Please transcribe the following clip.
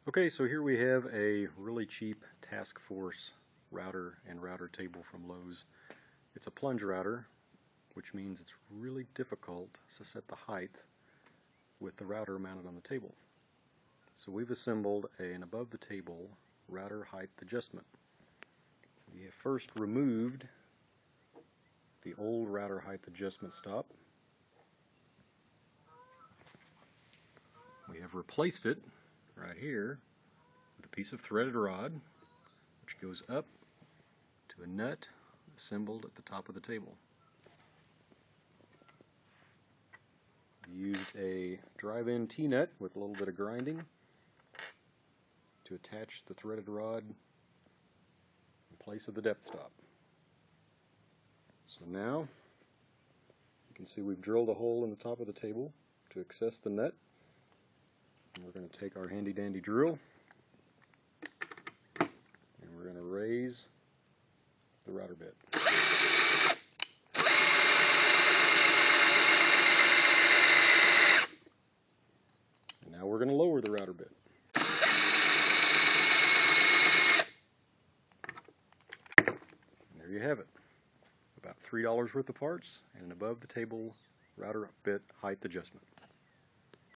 Okay, so here we have a really cheap Task Force router and router table from Lowe's. It's a plunge router, which means it's really difficult to set the height with the router mounted on the table. So we've assembled an above the table router height adjustment. We have first removed the old router height adjustment stop. We have replaced it right here with a piece of threaded rod which goes up to a nut assembled at the top of the table. We used a drive-in T-nut with a little bit of grinding to attach the threaded rod in place of the depth stop. So now you can see we've drilled a hole in the top of the table to access the nut. And we're going to take our handy dandy drill and we're going to raise the router bit. And now we're going to lower the router bit. And there you have it. About $3 worth of parts and an above the table router bit height adjustment.